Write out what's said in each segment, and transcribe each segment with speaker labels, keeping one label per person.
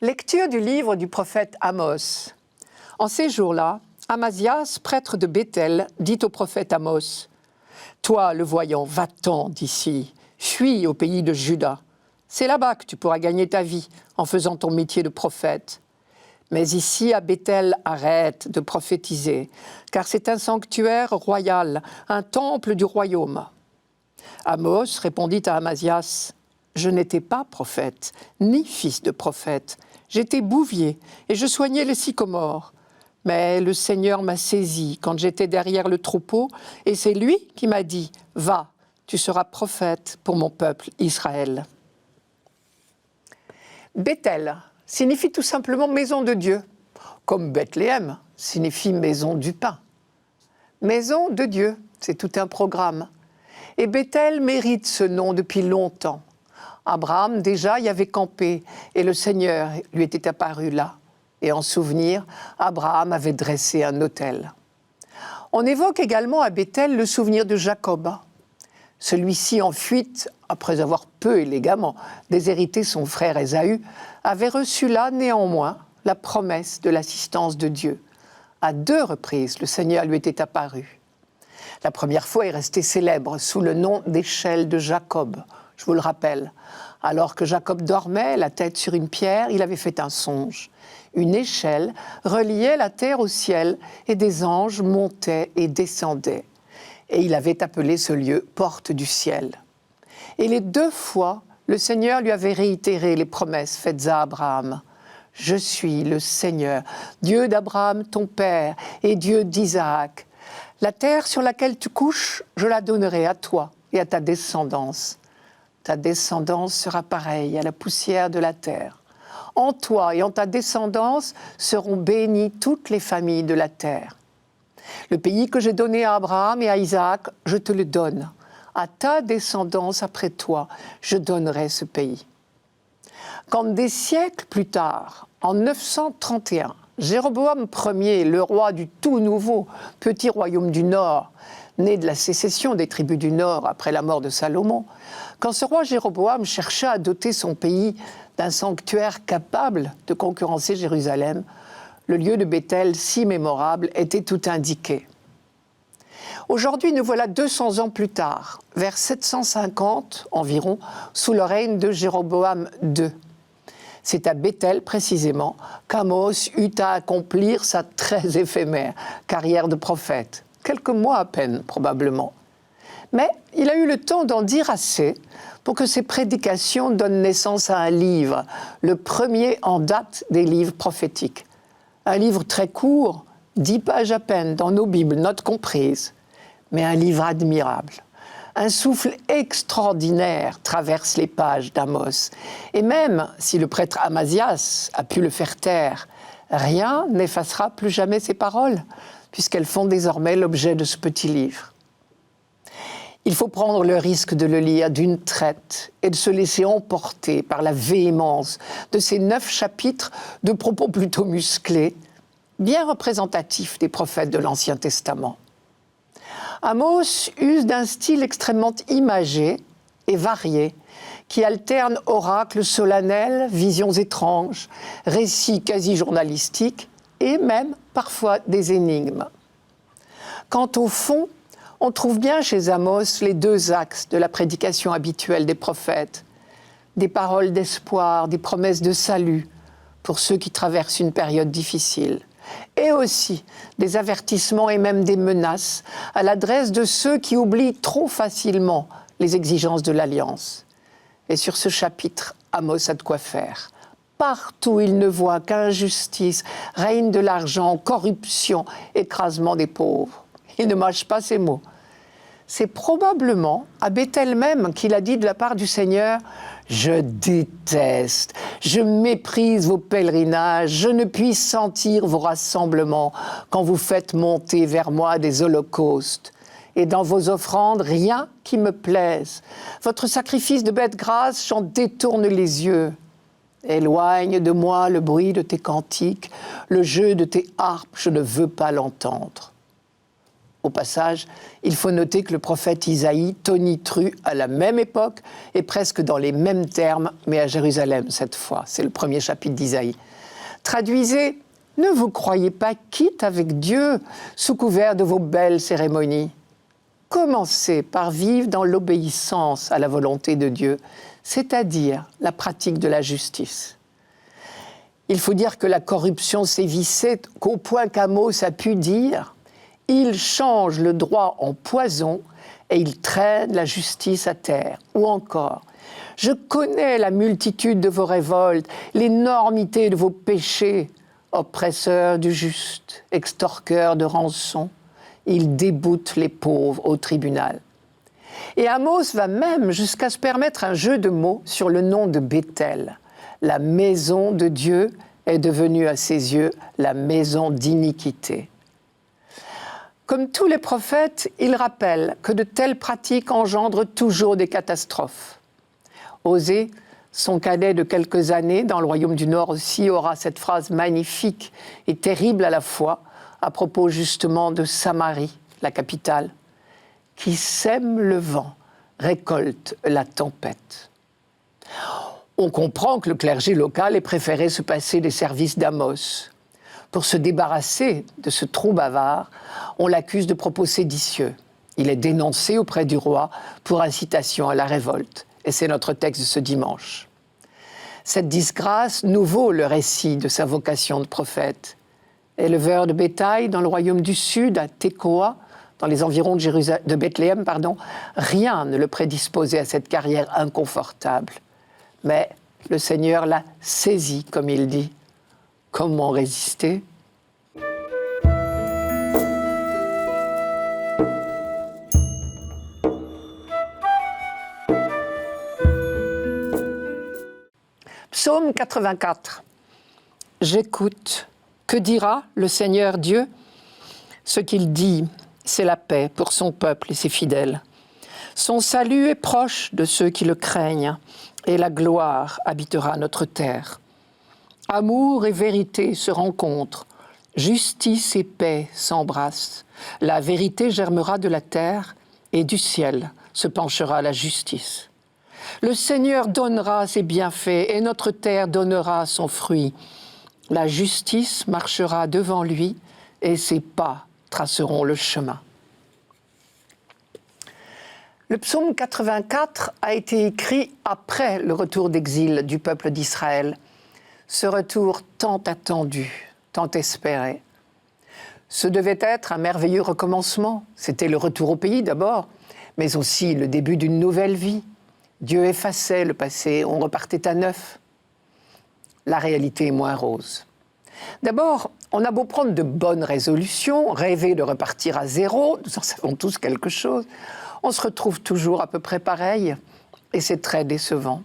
Speaker 1: Lecture du livre du prophète Amos. En ces jours-là, Amasias, prêtre de Béthel, dit au prophète Amos : « Toi, le voyant, va-t'en d'ici, fuis au pays de Juda. C'est là-bas que tu pourras gagner ta vie en faisant ton métier de prophète. Mais ici, à Béthel, arrête de prophétiser, car c'est un sanctuaire royal, un temple du royaume. » Amos répondit à Amasias : « Je n'étais pas prophète, ni fils de prophète. J'étais bouvier et je soignais les sycomores. Mais le Seigneur m'a saisi quand j'étais derrière le troupeau, et c'est lui qui m'a dit : « Va, tu seras prophète pour mon peuple Israël. » Béthel signifie tout simplement maison de Dieu, comme Bethléem signifie maison du pain. Maison de Dieu, c'est tout un programme. Et Béthel mérite ce nom depuis longtemps. Abraham déjà y avait campé et le Seigneur lui était apparu là. Et en souvenir, Abraham avait dressé un autel. On évoque également à Béthel le souvenir de Jacob. Celui-ci, en fuite, après avoir peu élégamment déshérité son frère Ésaü, avait reçu là, néanmoins, la promesse de l'assistance de Dieu. À 2 reprises, le Seigneur lui était apparu. La première fois est restée célèbre sous le nom d'échelle de Jacob. Je vous le rappelle, alors que Jacob dormait, la tête sur une pierre, il avait fait un songe. Une échelle reliait la terre au ciel et des anges montaient et descendaient. Et il avait appelé ce lieu « porte du ciel ». Et les 2 fois, le Seigneur lui avait réitéré les promesses faites à Abraham. « Je suis le Seigneur, Dieu d'Abraham ton père et Dieu d'Isaac. La terre sur laquelle tu couches, je la donnerai à toi et à ta descendance. Ta descendance sera pareille à la poussière de la terre. En toi et en ta descendance seront bénies toutes les familles de la terre. Le pays que j'ai donné à Abraham et à Isaac, je te le donne. À ta descendance après toi, je donnerai ce pays. » Quand des siècles plus tard, en 931, Jéroboam Ier, le roi du tout nouveau petit royaume du Nord, né de la sécession des tribus du Nord après la mort de Salomon, quand ce roi Jéroboam chercha à doter son pays d'un sanctuaire capable de concurrencer Jérusalem, le lieu de Béthel, si mémorable, était tout indiqué. Aujourd'hui, nous voilà 200 ans plus tard, vers 750 environ, sous le règne de Jéroboam II. C'est à Béthel, précisément, qu'Amos eut à accomplir sa très éphémère carrière de prophète. Quelques mois à peine, probablement. Mais il a eu le temps d'en dire assez pour que ses prédications donnent naissance à un livre, le premier en date des livres prophétiques. Un livre très court, 10 pages à peine dans nos Bibles, notes comprises, mais un livre admirable. Un souffle extraordinaire traverse les pages d'Amos. Et même si le prêtre Amasias a pu le faire taire, rien n'effacera plus jamais ces paroles, puisqu'elles font désormais l'objet de ce petit livre. Il faut prendre le risque de le lire d'une traite et de se laisser emporter par la véhémence de ces 9 chapitres de propos plutôt musclés, bien représentatifs des prophètes de l'Ancien Testament. Amos use d'un style extrêmement imagé et varié, qui alterne oracles solennels, visions étranges, récits quasi journalistiques et même parfois des énigmes. Quant au fond, on trouve bien chez Amos les 2 axes de la prédication habituelle des prophètes, des paroles d'espoir, des promesses de salut pour ceux qui traversent une période difficile, et aussi des avertissements et même des menaces à l'adresse de ceux qui oublient trop facilement les exigences de l'Alliance. Et sur ce chapitre, Amos a de quoi faire. Partout il ne voit qu'injustice, règne de l'argent, corruption, écrasement des pauvres. Il ne mâche pas ses mots. C'est probablement à Béthel même qu'il a dit de la part du Seigneur « Je déteste, je méprise vos pèlerinages, je ne puis sentir vos rassemblements quand vous faites monter vers moi des holocaustes. Et dans vos offrandes, rien qui me plaise. Votre sacrifice de bêtes grasses, j'en détourne les yeux. Éloigne de moi le bruit de tes cantiques, le jeu de tes harpes, je ne veux pas l'entendre. » Au passage, il faut noter que le prophète Isaïe tonitru à la même époque et presque dans les mêmes termes, mais à Jérusalem cette fois. C'est le premier chapitre d'Isaïe. Traduisez « Ne vous croyez pas quitte avec Dieu sous couvert de vos belles cérémonies. Commencez par vivre dans l'obéissance à la volonté de Dieu, c'est-à-dire la pratique de la justice. » Il faut dire que la corruption sévissait qu'au point qu'Amos a pu dire « Il change le droit en poison et il traîne la justice à terre. » Ou encore « Je connais la multitude de vos révoltes, l'énormité de vos péchés, oppresseurs du juste, extorqueurs de rançon. Il déboute les pauvres au tribunal. » Et Amos va même jusqu'à se permettre un jeu de mots sur le nom de Béthel. La maison de Dieu est devenue à ses yeux la maison d'iniquité. Comme tous les prophètes, il rappelle que de telles pratiques engendrent toujours des catastrophes. Osée, son cadet de quelques années, dans le royaume du Nord aussi, aura cette phrase magnifique et terrible à la fois, à propos justement de Samarie, la capitale. « Qui sème le vent récolte la tempête. » On comprend que le clergé local ait préféré se passer des services d'Amos. Pour se débarrasser de ce trou bavard, on l'accuse de propos séditieux. Il est dénoncé auprès du roi pour incitation à la révolte. Et c'est notre texte de ce dimanche. Cette disgrâce nous vaut le récit de sa vocation de prophète. Éleveur de bétail dans le royaume du Sud, à Tekoa, dans les environs de Bethléem, rien ne le prédisposait à cette carrière inconfortable. Mais le Seigneur l'a saisi, comme il dit. Comment résister ? Psaume 84. J'écoute. Que dira le Seigneur Dieu ? Ce qu'il dit, c'est la paix pour son peuple et ses fidèles. Son salut est proche de ceux qui le craignent, et la gloire habitera notre terre. Amour et vérité se rencontrent, justice et paix s'embrassent. La vérité germera de la terre, et du ciel se penchera la justice. Le Seigneur donnera ses bienfaits, et notre terre donnera son fruit. La justice marchera devant lui, et ses pas traceront le chemin. Le psaume 84 a été écrit après le retour d'exil du peuple d'Israël. Ce retour tant attendu, tant espéré. Ce devait être un merveilleux recommencement. C'était le retour au pays d'abord, mais aussi le début d'une nouvelle vie. Dieu effaçait le passé, on repartait à neuf. La réalité est moins rose. D'abord, on a beau prendre de bonnes résolutions, rêver de repartir à zéro, nous en savons tous quelque chose, on se retrouve toujours à peu près pareil, et c'est très décevant.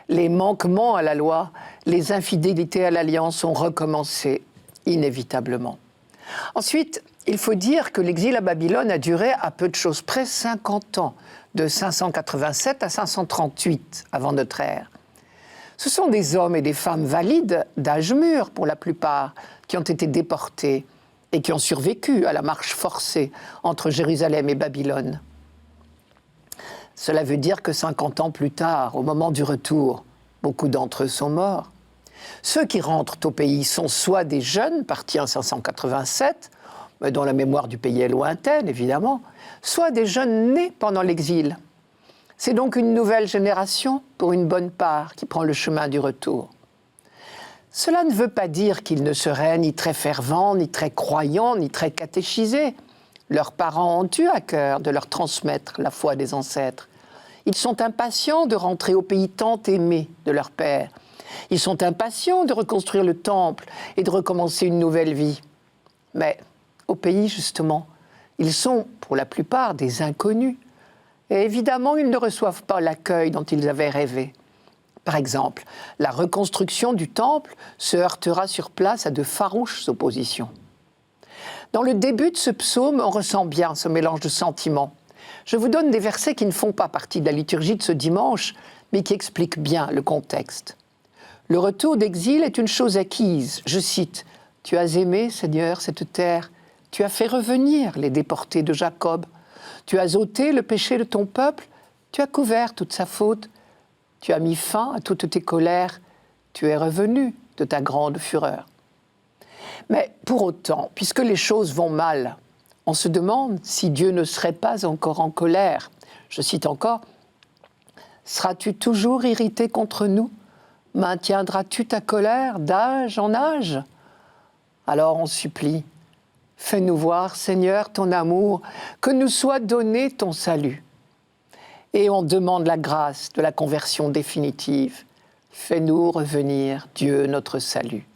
Speaker 1: Les manquements à la loi, les infidélités à l'alliance ont recommencé inévitablement. Ensuite, il faut dire que l'exil à Babylone a duré à peu de choses près 50 ans, de 587 à 538 avant notre ère. Ce sont des hommes et des femmes valides, d'âge mûr pour la plupart, qui ont été déportés et qui ont survécu à la marche forcée entre Jérusalem et Babylone. Cela veut dire que 50 ans plus tard, au moment du retour, beaucoup d'entre eux sont morts. Ceux qui rentrent au pays sont soit des jeunes partis en 587, mais dont la mémoire du pays est lointaine, évidemment, soit des jeunes nés pendant l'exil. C'est donc une nouvelle génération, pour une bonne part, qui prend le chemin du retour. Cela ne veut pas dire qu'ils ne seraient ni très fervents, ni très croyants, ni très catéchisés. Leurs parents ont eu à cœur de leur transmettre la foi des ancêtres. Ils sont impatients de rentrer au pays tant aimé de leur père. Ils sont impatients de reconstruire le temple et de recommencer une nouvelle vie. Mais au pays, justement, ils sont, pour la plupart, des inconnus. Et évidemment, ils ne reçoivent pas l'accueil dont ils avaient rêvé. Par exemple, la reconstruction du temple se heurtera sur place à de farouches oppositions. Dans le début de ce psaume, on ressent bien ce mélange de sentiments. Je vous donne des versets qui ne font pas partie de la liturgie de ce dimanche, mais qui expliquent bien le contexte. Le retour d'exil est une chose acquise. Je cite « Tu as aimé, Seigneur, cette terre Tu as fait revenir les déportés de Jacob. Tu as ôté le péché de ton peuple. Tu as couvert toute sa faute. Tu as mis fin à toutes tes colères. Tu es revenu de ta grande fureur. Mais pour autant, puisque les choses vont mal, on se demande si Dieu ne serait pas encore en colère. Je cite encore, « Seras-tu toujours irrité contre nous ? Maintiendras-tu ta colère d'âge en âge ?» Alors on supplie, « Fais-nous voir, Seigneur, ton amour, que nous soit donné ton salut. » Et on demande la grâce de la conversion définitive. « Fais-nous revenir, Dieu, notre salut. »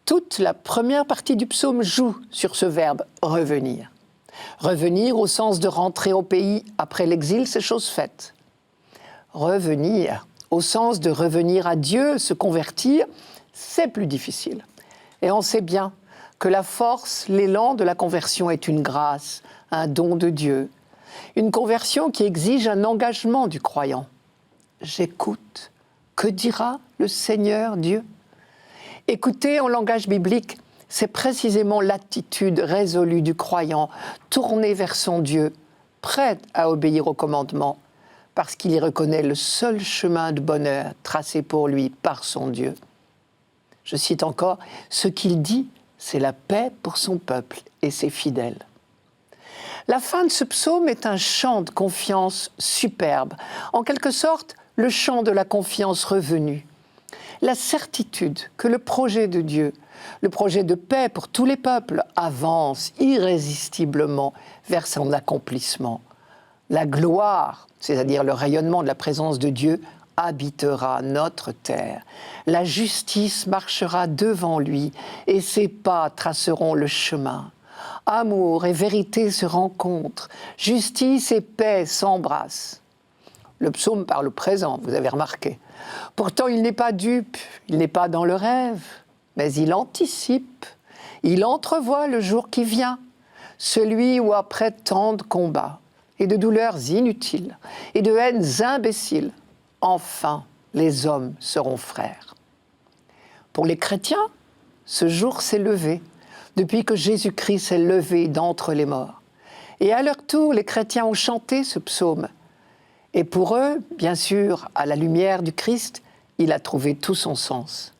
Speaker 1: Toute la première partie du psaume joue sur ce verbe « revenir ». Revenir au sens de rentrer au pays après l'exil, c'est chose faite. Revenir au sens de revenir à Dieu, se convertir, c'est plus difficile. Et on sait bien que la force, l'élan de la conversion est une grâce, un don de Dieu. Une conversion qui exige un engagement du croyant. J'écoute. Que dira le Seigneur Dieu ? Écouter en langage biblique, c'est précisément l'attitude résolue du croyant, tourné vers son Dieu, prêt à obéir aux commandements, parce qu'il y reconnaît le seul chemin de bonheur tracé pour lui par son Dieu. Je cite encore, « Ce qu'il dit, c'est la paix pour son peuple et ses fidèles. » La fin de ce psaume est un chant de confiance superbe, en quelque sorte le chant de la confiance revenue. La certitude que le projet de Dieu, le projet de paix pour tous les peuples, avance irrésistiblement vers son accomplissement. La gloire, c'est-à-dire le rayonnement de la présence de Dieu, habitera notre terre. La justice marchera devant lui et ses pas traceront le chemin. Amour et vérité se rencontrent, justice et paix s'embrassent. Le psaume parle au présent, vous avez remarqué. Pourtant, il n'est pas dupe, il n'est pas dans le rêve, mais il anticipe, il entrevoit le jour qui vient, celui où après tant de combats et de douleurs inutiles et de haines imbéciles, enfin les hommes seront frères. Pour les chrétiens, ce jour s'est levé, depuis que Jésus-Christ s'est levé d'entre les morts. Et à leur tour, les chrétiens ont chanté ce psaume. Et pour eux, bien sûr, à la lumière du Christ, il a trouvé tout son sens.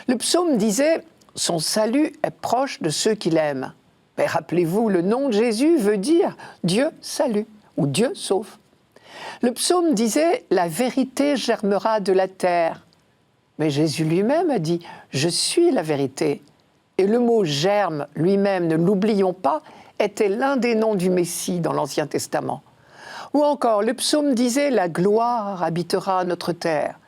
Speaker 1: Le psaume disait « Son salut est proche de ceux qu'il aime ». Mais rappelez-vous, le nom de Jésus veut dire « Dieu salue » ou « Dieu sauve ». Le psaume disait « La vérité germera de la terre ». Mais Jésus lui-même a dit « Je suis la vérité ». Et le mot « germe » lui-même, ne l'oublions pas, était l'un des noms du Messie dans l'Ancien Testament. Ou encore, le psaume disait « La gloire habitera notre terre ».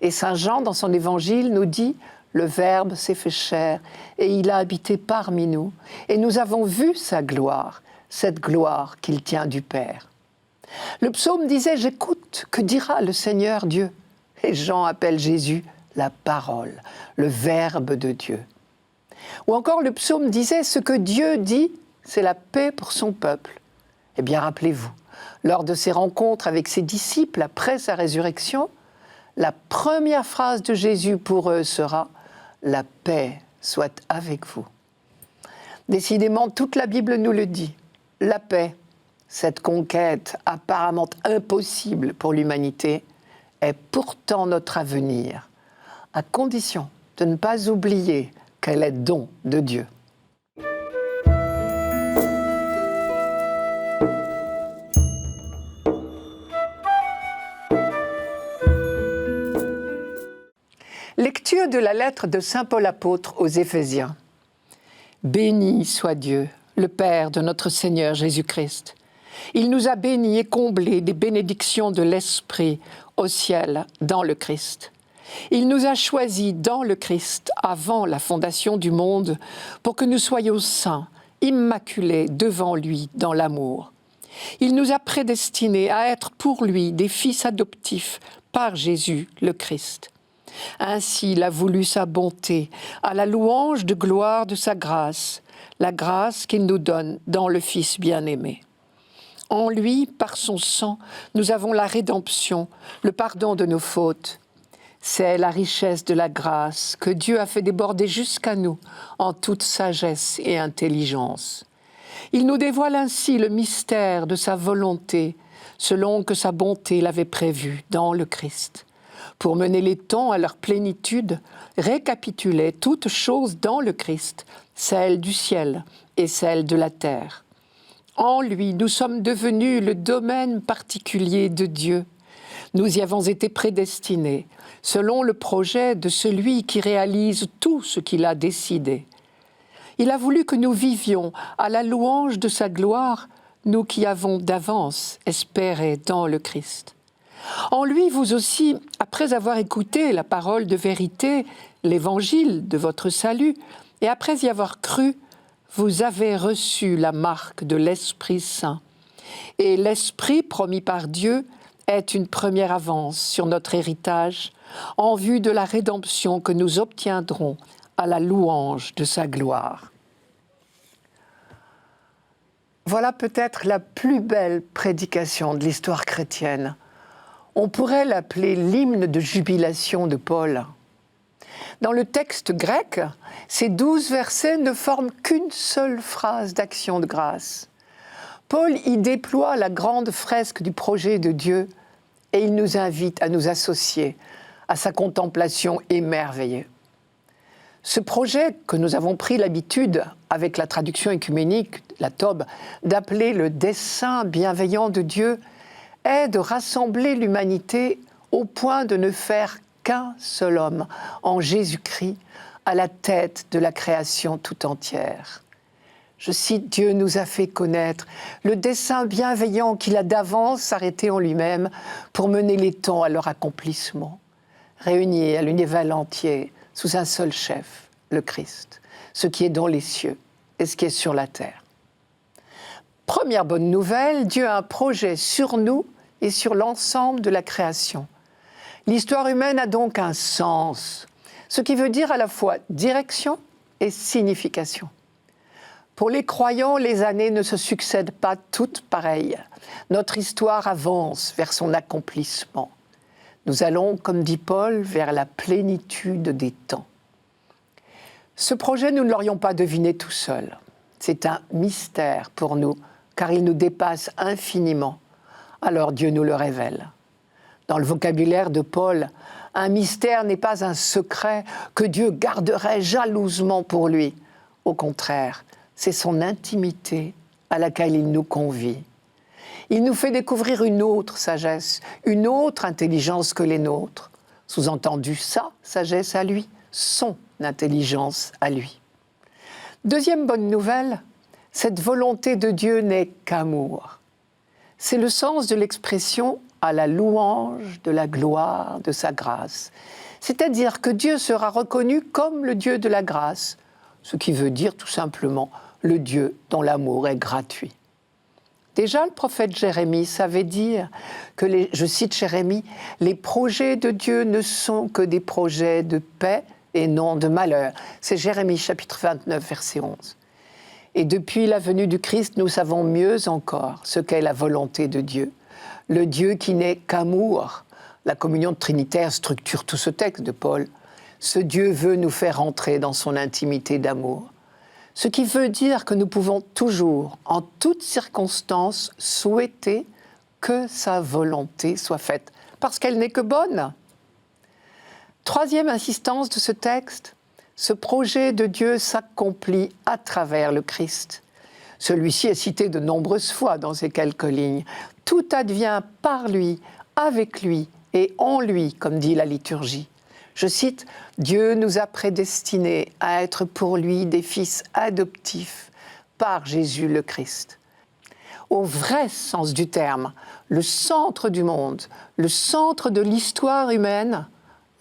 Speaker 1: Et Saint Jean, dans son évangile, nous dit « Le Verbe s'est fait chair et il a habité parmi nous. Et nous avons vu sa gloire, cette gloire qu'il tient du Père. » Le psaume disait « J'écoute, que dira le Seigneur Dieu ?» Et Jean appelle Jésus la parole, le Verbe de Dieu. Ou encore, le psaume disait « Ce que Dieu dit, c'est la paix pour son peuple. » Eh bien, rappelez-vous, lors de ses rencontres avec ses disciples après sa résurrection, la première phrase de Jésus pour eux sera « La paix soit avec vous ». Décidément, toute la Bible nous le dit. La paix, cette conquête apparemment impossible pour l'humanité, est pourtant notre avenir, à condition de ne pas oublier qu'elle est don de Dieu. Lecture de la lettre de saint Paul apôtre aux Éphésiens. Béni soit Dieu, le Père de notre Seigneur Jésus-Christ. Il nous a bénis et comblés des bénédictions de l'Esprit au ciel dans le Christ. Il nous a choisis dans le Christ avant la fondation du monde pour que nous soyons saints, immaculés devant lui dans l'amour. Il nous a prédestinés à être pour lui des fils adoptifs par Jésus le Christ. Ainsi, il a voulu sa bonté, à la louange de gloire de sa grâce, la grâce qu'il nous donne dans le Fils bien-aimé. En lui, par son sang, nous avons la rédemption, le pardon de nos fautes. C'est la richesse de la grâce que Dieu a fait déborder jusqu'à nous en toute sagesse et intelligence. Il nous dévoile ainsi le mystère de sa volonté, selon que sa bonté l'avait prévu dans le Christ. Pour mener les temps à leur plénitude, récapitulait toutes choses dans le Christ, celles du ciel et celles de la terre. En lui, nous sommes devenus le domaine particulier de Dieu. Nous y avons été prédestinés, selon le projet de celui qui réalise tout ce qu'il a décidé. Il a voulu que nous vivions à la louange de sa gloire, nous qui avons d'avance espéré dans le Christ. En lui, vous aussi, après avoir écouté la parole de vérité, l'évangile de votre salut, et après y avoir cru, vous avez reçu la marque de l'Esprit Saint. Et l'Esprit promis par Dieu est une première avance sur notre héritage en vue de la rédemption que nous obtiendrons à la louange de sa gloire. Voilà peut-être la plus belle prédication de l'histoire chrétienne. On pourrait l'appeler l'hymne de jubilation de Paul. Dans le texte grec, ces 12 versets ne forment qu'une seule phrase d'action de grâce. Paul y déploie la grande fresque du projet de Dieu et il nous invite à nous associer à sa contemplation émerveillée. Ce projet que nous avons pris l'habitude, avec la traduction œcuménique, la Tobe, d'appeler le dessein bienveillant de Dieu, est de rassembler l'humanité au point de ne faire qu'un seul homme, en Jésus-Christ, à la tête de la création tout entière. Je cite, « Dieu nous a fait connaître le dessein bienveillant qu'il a d'avance arrêté en lui-même pour mener les temps à leur accomplissement, réunis à l'univers entier sous un seul chef, le Christ, ce qui est dans les cieux et ce qui est sur la terre. » Première bonne nouvelle, Dieu a un projet sur nous et sur l'ensemble de la création. L'histoire humaine a donc un sens, ce qui veut dire à la fois direction et signification. Pour les croyants, les années ne se succèdent pas toutes pareilles. Notre histoire avance vers son accomplissement. Nous allons, comme dit Paul, vers la plénitude des temps. Ce projet, nous ne l'aurions pas deviné tout seul. C'est un mystère pour nous, car il nous dépasse infiniment. Alors Dieu nous le révèle. Dans le vocabulaire de Paul, un mystère n'est pas un secret que Dieu garderait jalousement pour lui. Au contraire, c'est son intimité à laquelle il nous convie. Il nous fait découvrir une autre sagesse, une autre intelligence que les nôtres. Sous-entendu, sa sagesse à lui, son intelligence à lui. Deuxième bonne nouvelle, cette volonté de Dieu n'est qu'amour. C'est le sens de l'expression « à la louange de la gloire de sa grâce ». C'est-à-dire que Dieu sera reconnu comme le Dieu de la grâce, ce qui veut dire tout simplement le Dieu dont l'amour est gratuit. Déjà, le prophète Jérémie savait dire que, je cite Jérémie, « les projets de Dieu ne sont que des projets de paix et non de malheur ». C'est Jérémie chapitre 29, verset 11. Et depuis la venue du Christ, nous savons mieux encore ce qu'est la volonté de Dieu. Le Dieu qui n'est qu'amour. La communion trinitaire structure tout ce texte de Paul. Ce Dieu veut nous faire entrer dans son intimité d'amour. Ce qui veut dire que nous pouvons toujours, en toutes circonstances, souhaiter que sa volonté soit faite, parce qu'elle n'est que bonne. Troisième insistance de ce texte, ce projet de Dieu s'accomplit à travers le Christ. Celui-ci est cité de nombreuses fois dans ces quelques lignes. Tout advient par lui, avec lui et en lui, comme dit la liturgie. Je cite, « Dieu nous a prédestinés à être pour lui des fils adoptifs par Jésus le Christ. » Au vrai sens du terme, le centre du monde, le centre de l'histoire humaine,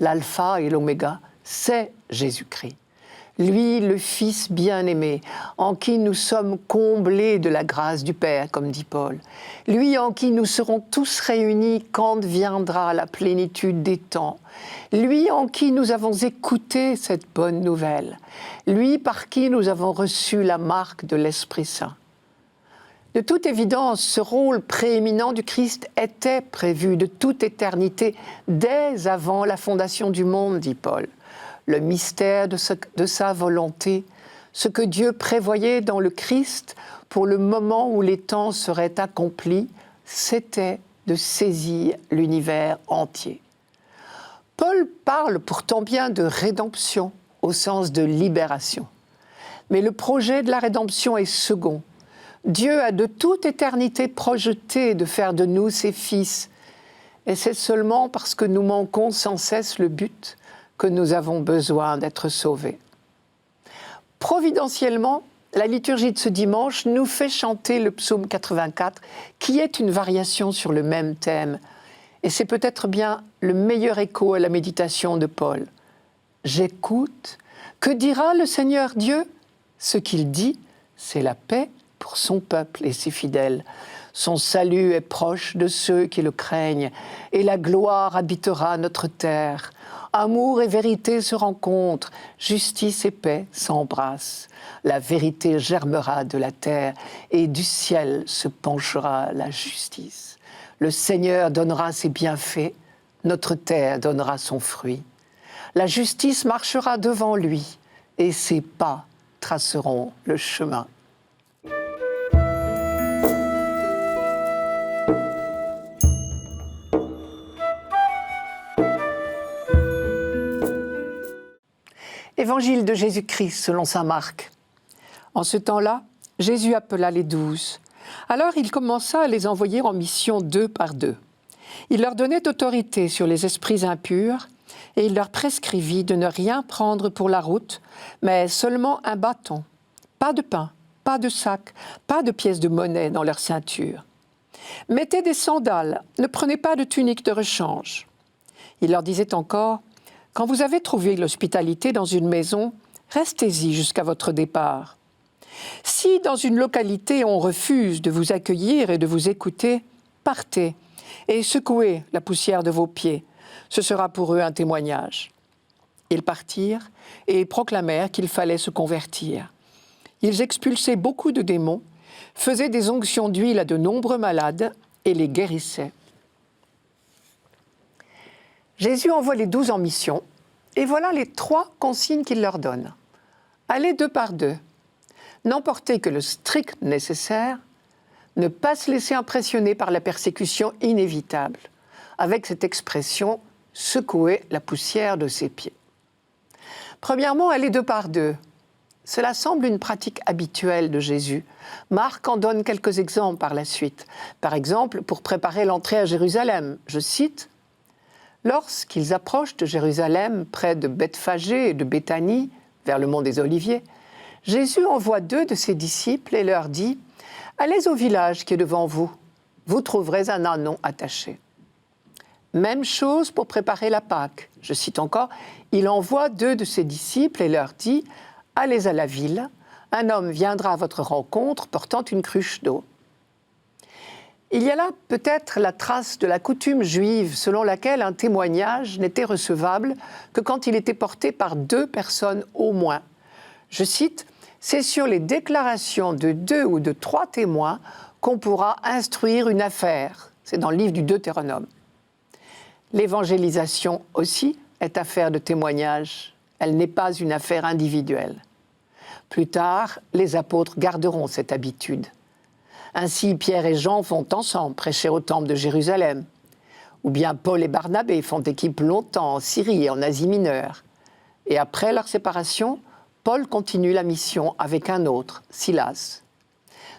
Speaker 1: l'alpha et l'oméga, c'est Jésus-Christ. Lui, le Fils bien-aimé, en qui nous sommes comblés de la grâce du Père, comme dit Paul. Lui en qui nous serons tous réunis quand viendra la plénitude des temps. Lui en qui nous avons écouté cette bonne nouvelle. Lui par qui nous avons reçu la marque de l'Esprit Saint. De toute évidence, ce rôle prééminent du Christ était prévu de toute éternité, dès avant la fondation du monde, dit Paul. Le mystère de sa volonté, ce que Dieu prévoyait dans le Christ pour le moment où les temps seraient accomplis, c'était de saisir l'univers entier. Paul parle pourtant bien de rédemption au sens de libération. Mais le projet de la rédemption est second. Dieu a de toute éternité projeté de faire de nous ses fils. Et c'est seulement parce que nous manquons sans cesse le but que nous avons besoin d'être sauvés. Providentiellement, la liturgie de ce dimanche nous fait chanter le psaume 84, qui est une variation sur le même thème. Et c'est peut-être bien le meilleur écho à la méditation de Paul. « J'écoute, que dira le Seigneur Dieu ? Ce qu'il dit, c'est la paix pour son peuple et ses fidèles. Son salut est proche de ceux qui le craignent, et la gloire habitera notre terre. Amour et vérité se rencontrent, justice et paix s'embrassent. La vérité germera de la terre, et du ciel se penchera la justice. Le Seigneur donnera ses bienfaits, notre terre donnera son fruit. La justice marchera devant lui, et ses pas traceront le chemin. » Évangile de Jésus-Christ selon saint Marc. En ce temps-là, Jésus appela les 12. Alors il commença à les envoyer en mission 2 par 2. Il leur donnait autorité sur les esprits impurs et il leur prescrivit de ne rien prendre pour la route, mais seulement un bâton, pas de pain, pas de sac, pas de pièces de monnaie dans leur ceinture. Mettez des sandales, ne prenez pas de tunique de rechange. Il leur disait encore: quand vous avez trouvé l'hospitalité dans une maison, restez-y jusqu'à votre départ. Si dans une localité on refuse de vous accueillir et de vous écouter, partez et secouez la poussière de vos pieds. Ce sera pour eux un témoignage. Ils partirent et proclamèrent qu'il fallait se convertir. Ils expulsaient beaucoup de démons, faisaient des onctions d'huile à de nombreux malades et les guérissaient. Jésus envoie les 12 en mission, et voilà les 3 consignes qu'il leur donne. Allez 2 par 2, n'emportez que le strict nécessaire, ne pas se laisser impressionner par la persécution inévitable, avec cette expression « secouer la poussière de ses pieds ». Premièrement, aller 2 par 2. Cela semble une pratique habituelle de Jésus. Marc en donne quelques exemples par la suite. Par exemple, pour préparer l'entrée à Jérusalem, je cite: « Lorsqu'ils approchent de Jérusalem, près de Bethphagée et de Béthanie, vers le mont des Oliviers, Jésus envoie 2 de ses disciples et leur dit: « Allez au village qui est devant vous, vous trouverez un ânon attaché. » Même chose pour préparer la Pâque. Je cite encore: « Il envoie 2 de ses disciples et leur dit: « Allez à la ville, un homme viendra à votre rencontre portant une cruche d'eau. » Il y a là peut-être la trace de la coutume juive selon laquelle un témoignage n'était recevable que quand il était porté par 2 personnes au moins. Je cite: « C'est sur les déclarations de 2 ou de 3 témoins qu'on pourra instruire une affaire. » C'est dans le livre du Deutéronome. L'évangélisation aussi est affaire de témoignage. Elle n'est pas une affaire individuelle. Plus tard, les apôtres garderont cette habitude. Ainsi, Pierre et Jean vont ensemble prêcher au temple de Jérusalem. Ou bien Paul et Barnabé font équipe longtemps en Syrie et en Asie mineure. Et après leur séparation, Paul continue la mission avec un autre, Silas.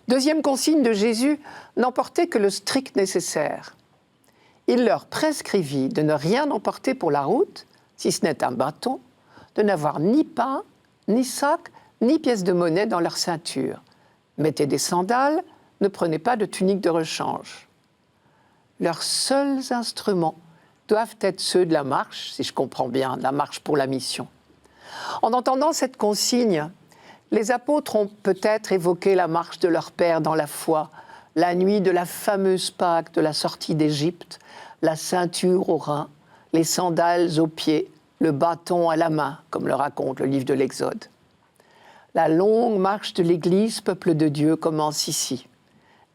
Speaker 1: Deuxième consigne de Jésus, n'emporter que le strict nécessaire. Il leur prescrivit de ne rien emporter pour la route, si ce n'est un bâton, de n'avoir ni pain, ni sac, ni pièces de monnaie dans leur ceinture. Mettez des sandales, ne prenez pas de tunique de rechange. Leurs seuls instruments doivent être ceux de la marche, si je comprends bien, la marche pour la mission. En entendant cette consigne, les apôtres ont peut-être évoqué la marche de leur Père dans la foi, la nuit de la fameuse Pâque de la sortie d'Égypte, la ceinture aux reins, les sandales aux pieds, le bâton à la main, comme le raconte le livre de l'Exode. La longue marche de l'Église, peuple de Dieu, commence ici.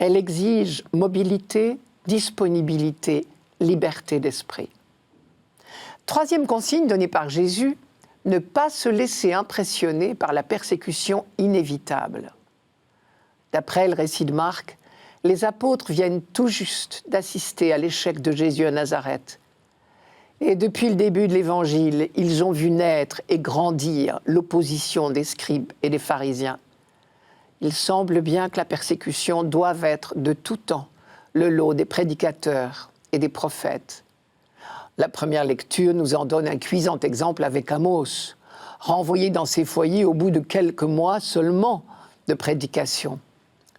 Speaker 1: Elle exige mobilité, disponibilité, liberté d'esprit. Troisième consigne donnée par Jésus, ne pas se laisser impressionner par la persécution inévitable. D'après le récit de Marc, les apôtres viennent tout juste d'assister à l'échec de Jésus à Nazareth. Et depuis le début de l'Évangile, ils ont vu naître et grandir l'opposition des scribes et des pharisiens. Il semble bien que la persécution doive être de tout temps le lot des prédicateurs et des prophètes. La première lecture nous en donne un cuisant exemple avec Amos, renvoyé dans ses foyers au bout de quelques mois seulement de prédication.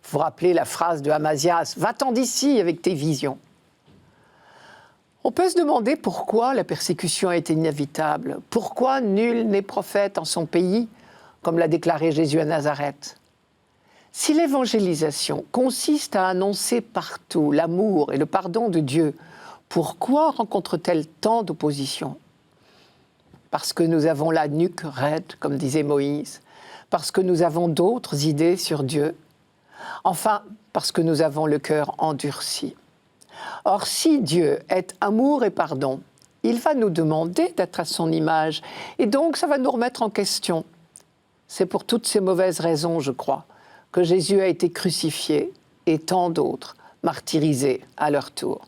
Speaker 1: Vous vous rappelez la phrase de Amasias « Va-t'en d'ici avec tes visions ». On peut se demander pourquoi la persécution est inévitable, pourquoi nul n'est prophète en son pays, comme l'a déclaré Jésus à Nazareth. Si l'évangélisation consiste à annoncer partout l'amour et le pardon de Dieu, pourquoi rencontre-t-elle tant d'opposition ? Parce que nous avons la nuque raide, comme disait Moïse, parce que nous avons d'autres idées sur Dieu, enfin, parce que nous avons le cœur endurci. Or, si Dieu est amour et pardon, il va nous demander d'être à son image, et donc ça va nous remettre en question. C'est pour toutes ces mauvaises raisons, je crois, que Jésus a été crucifié et tant d'autres martyrisés à leur tour.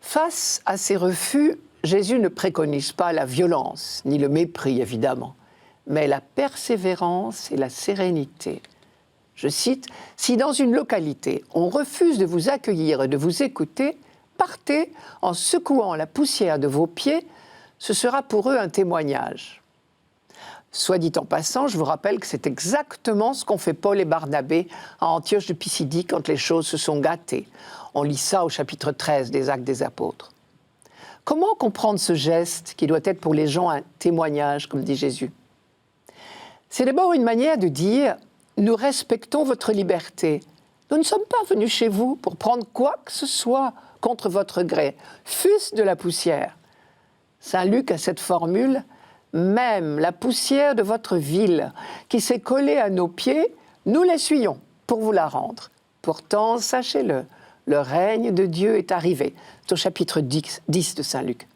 Speaker 1: Face à ces refus, Jésus ne préconise pas la violence, ni le mépris évidemment, mais la persévérance et la sérénité. Je cite, « Si dans une localité, on refuse de vous accueillir et de vous écouter, partez en secouant la poussière de vos pieds, ce sera pour eux un témoignage. » Soit dit en passant, je vous rappelle que c'est exactement ce qu'ont fait Paul et Barnabé à Antioche de Pisidie quand les choses se sont gâtées. On lit ça au chapitre 13 des Actes des Apôtres. Comment comprendre ce geste qui doit être pour les gens un témoignage, comme dit Jésus ? C'est d'abord une manière de dire « Nous respectons votre liberté. Nous ne sommes pas venus chez vous pour prendre quoi que ce soit contre votre gré, fût-ce de la poussière. » Saint Luc a cette formule « Même la poussière de votre ville qui s'est collée à nos pieds, nous l'essuyons pour vous la rendre. Pourtant, sachez-le, le règne de Dieu est arrivé. » C'est au chapitre 10 de Saint Luc.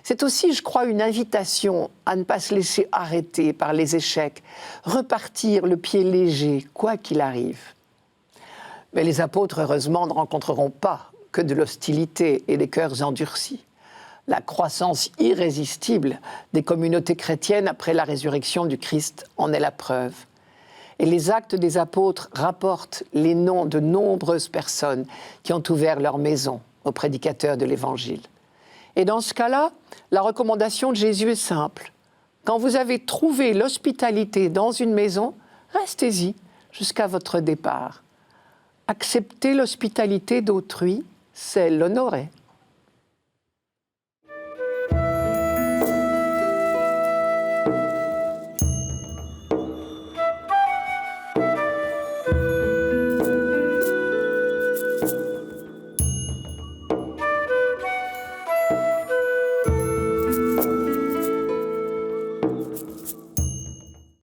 Speaker 1: C'est aussi, je crois, une invitation à ne pas se laisser arrêter par les échecs, repartir le pied léger, quoi qu'il arrive. Mais les apôtres, heureusement, ne rencontreront pas que de l'hostilité et des cœurs endurcis. La croissance irrésistible des communautés chrétiennes après la résurrection du Christ en est la preuve. Et les actes des apôtres rapportent les noms de nombreuses personnes qui ont ouvert leur maison aux prédicateurs de l'Évangile. Et dans ce cas-là, la recommandation de Jésus est simple. Quand vous avez trouvé l'hospitalité dans une maison, restez-y jusqu'à votre départ. Accepter l'hospitalité d'autrui, c'est l'honorer.